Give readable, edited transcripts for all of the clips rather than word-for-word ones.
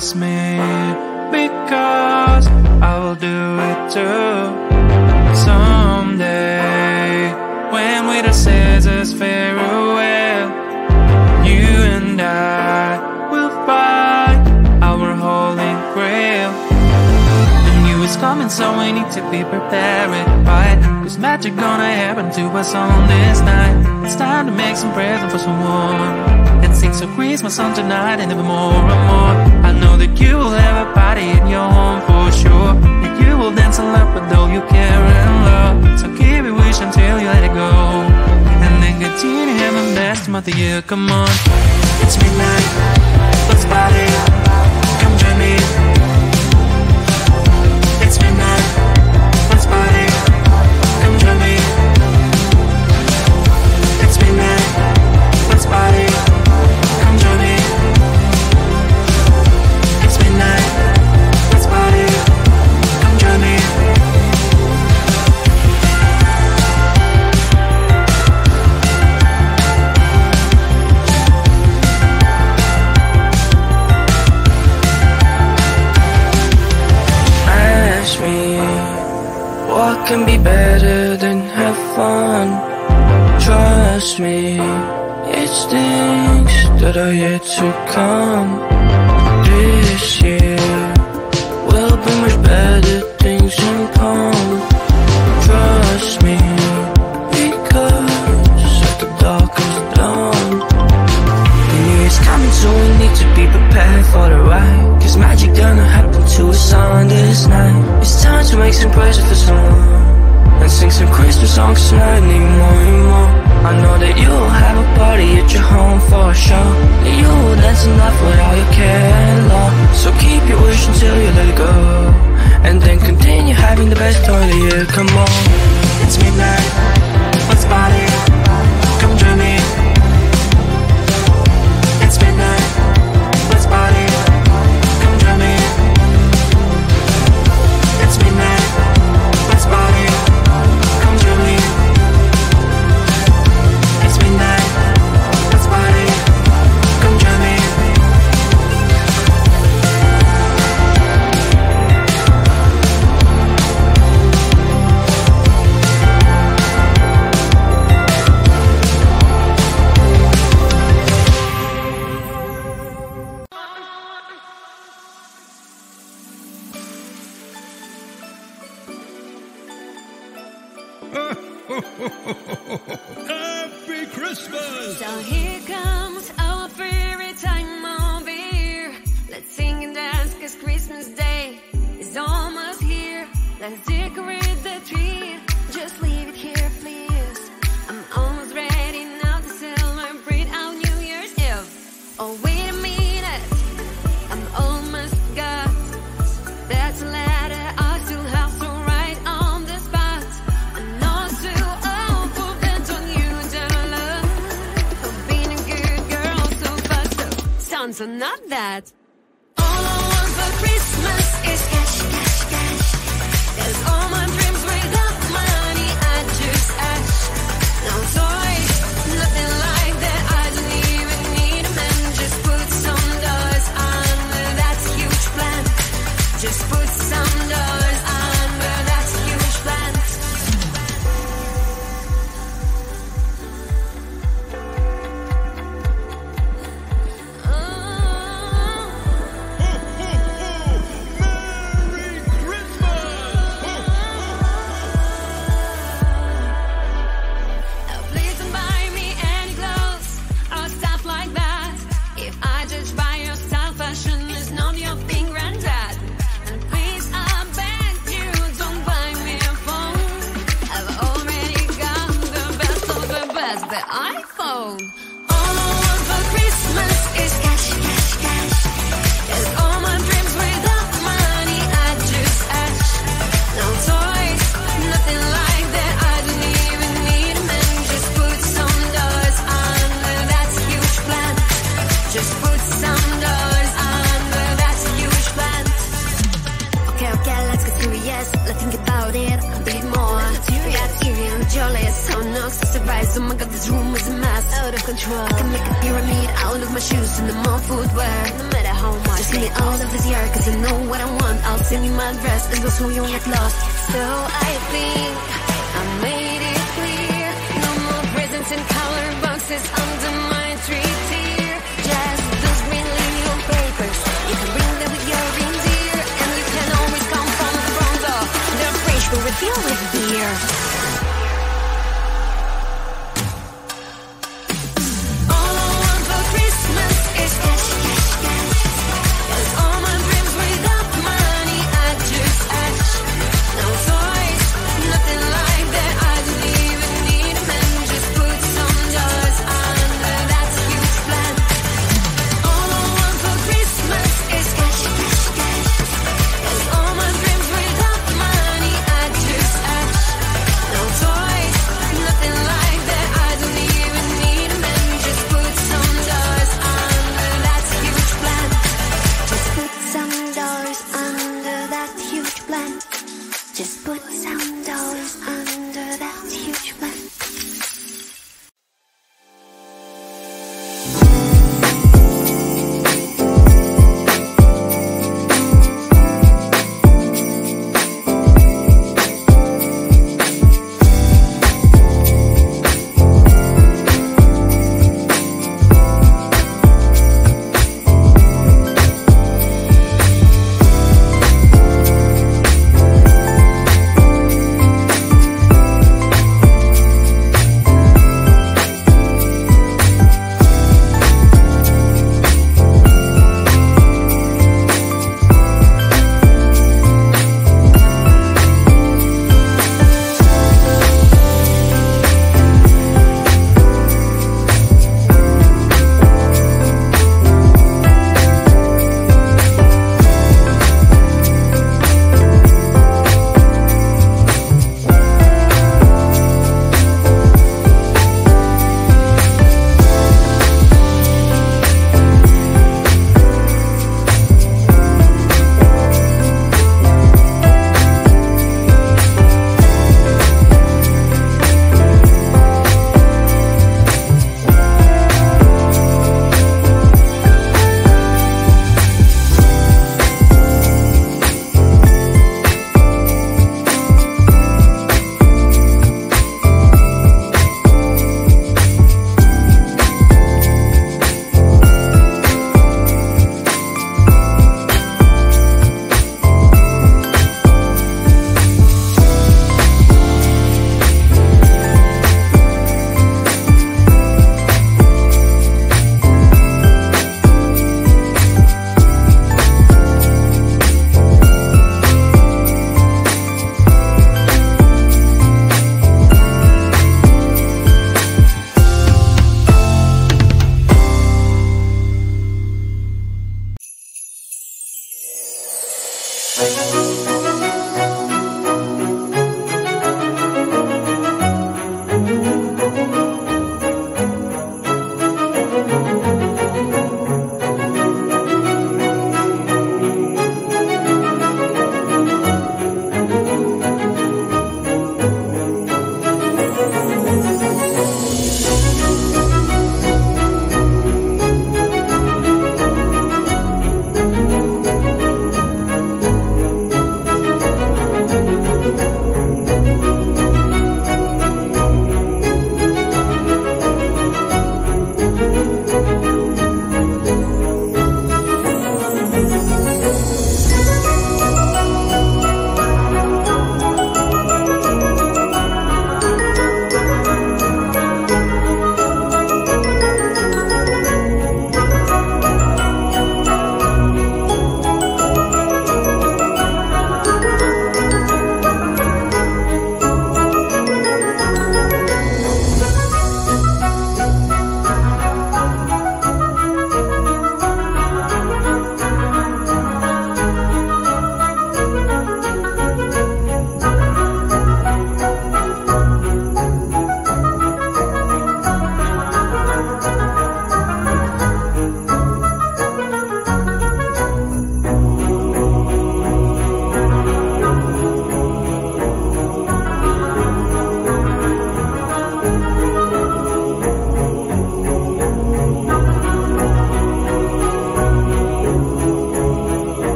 trust me, because I will do it too. Someday, when with the scissors farewell, you and I will find our holy grail. The new is coming, so we need to be prepared, right? Cause magic gonna happen to us on this night. It's time to make some present for someone. Let's sing some Christmas song tonight and evermore and more. I know that you will have a party in your home for sure, that you will dance and laugh with all you care and love. So keep your wish until you let it go, and then continue having the best month of the year. Come on. It's midnight, let's party. Come join me. It's midnight, let's party. Come join me. It's midnight, let's party. Come join me. It's midnight, let's party. Come join me. Ask me, what can be better than have fun? Trust me, it's things that are yet to come. This year will bring much better things in come. Trust me, because of the darkest dawn. The new year's coming, so we need to be prepared for the ride. Cause magic gonna happen to us on this night. It's time to make some presents for someone, and sing some Christmas songs tonight, need more and more. I know that you'll have a party at your home for sure, that you will dance and laugh with all your care and love. So keep your wish until you let it go, and then continue having the best time of the year. Come on. It's midnight, let's party. Come join me. It's midnight, let's party. Come join me. It's midnight, let's party. Come join me. It's midnight, let's party. Come join me. Happy Christmas! So here comes our favorite time of year. Let's sing and dance, 'cause Christmas Day is almost here. Let's decorate the tree. Just leave it here, please. I'm almost ready now to celebrate our New Year's Eve. Oh, wait a minute, I'm almost got. That's a letter I still have to write on the spot. I know it's too old for that on you, darling, for being a good girl so fast. So sounds so not that. All I want for Christmas is cash, cash, cash. 'Cause all my dreams without money I just ask. No toys, nothing like that. I don't even need a man. Just put some dollars under that huge plan. Just put some dollars under that huge plan. Please don't buy me any clothes or stuff like that. If I judge by your style, fashion is not your thing, granddad. And please, I beg you, don't buy me a phone. I've already got the best of the best, the iPhone. All I want for Christmas is cash, cash, cash. 'Cause all my dreams without money I just ask. No toys, nothing like that. I don't even need a man. Just put some dollars under that huge plan. Just put some dollars under that huge plan. Okay, let's get serious. Let's think about it a bit more. We got eerie and jolly, so knocks to surprise. Oh my god, this room is a mess, out of control. I can make a pyramid out of my shoes and the more footwear, no matter how much. Just give me all of this year, 'cause I know what I want. I'll send you my address and go so you won't get lost. So I think I made it clear. No more presents and color boxes under my tree tier. Just those green linen papers. You can bring them with your reindeer, and you can always come from the front door. They're fresh but refilled with beer. All I want for Christmas is cash, cash, cash. 'Cause all my dreams without money I just ask. No toys, nothing like that. I don't even need a man. Just put some dollars under that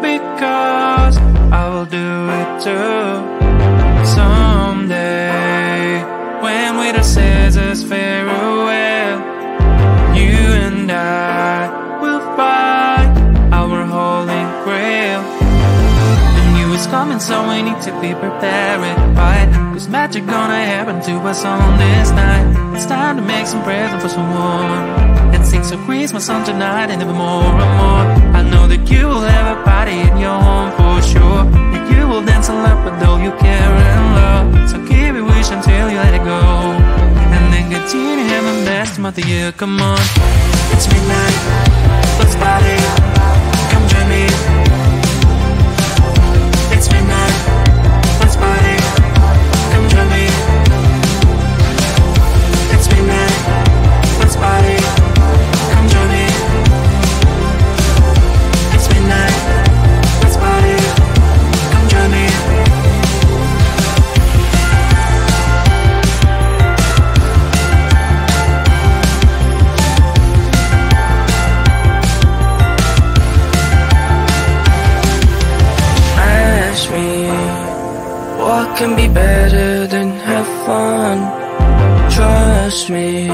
because I will do it too someday. When with our scissors farewell, you and I will find our holy grail. The new is coming, so we need to be prepared, right? Cause magic gonna happen to us on this night. It's time to make some presents for someone and sing some Christmas song tonight and even more and more. I know that you will have a party in your home for sure, that you will dance a lot with all you care and love. So keep your wish until you let it go, and then continue having the best month of the year. Come on, it's midnight, let's party, come join me. It's midnight, let's party, come join me. It's midnight, let's party, come join me. It's midnight, let's party, come join me. Ask me, what can be better than have fun? Trust me,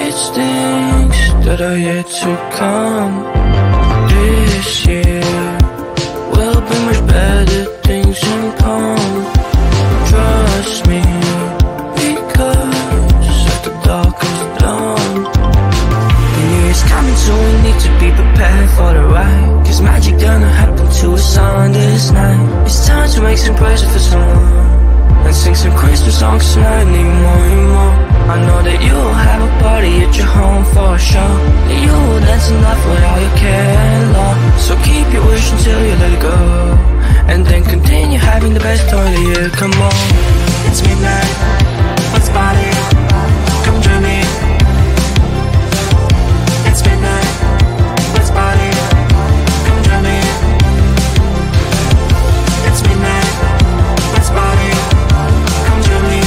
it's things that are yet to come. This year will bring much better things in come. Trust me, because of the dark is done. The new year's coming, so we need to be prepared for the ride. Cause magic gonna happen to us on this night. It's time to make some presents for someone and sing some Christmas songs tonight, need more and more. I know that you'll have a party at your home for sure, that you will dance and laugh with all your care and love. So keep your wish until you let it go, and then continue having the best time of the year. Come on, it's midnight, let's party, come join me. It's midnight, let's party, come join me. It's midnight, let's party, come join me.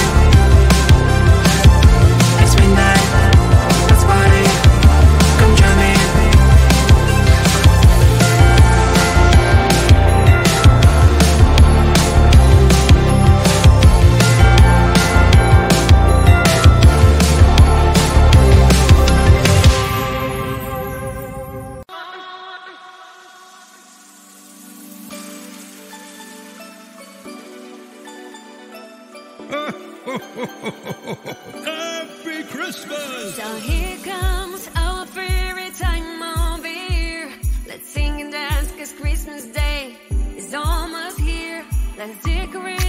It's midnight, let's party, come join me. Happy Christmas! So here comes our favorite time of year. Let's sing and dance, cause Christmas Day is almost here. Let's decorate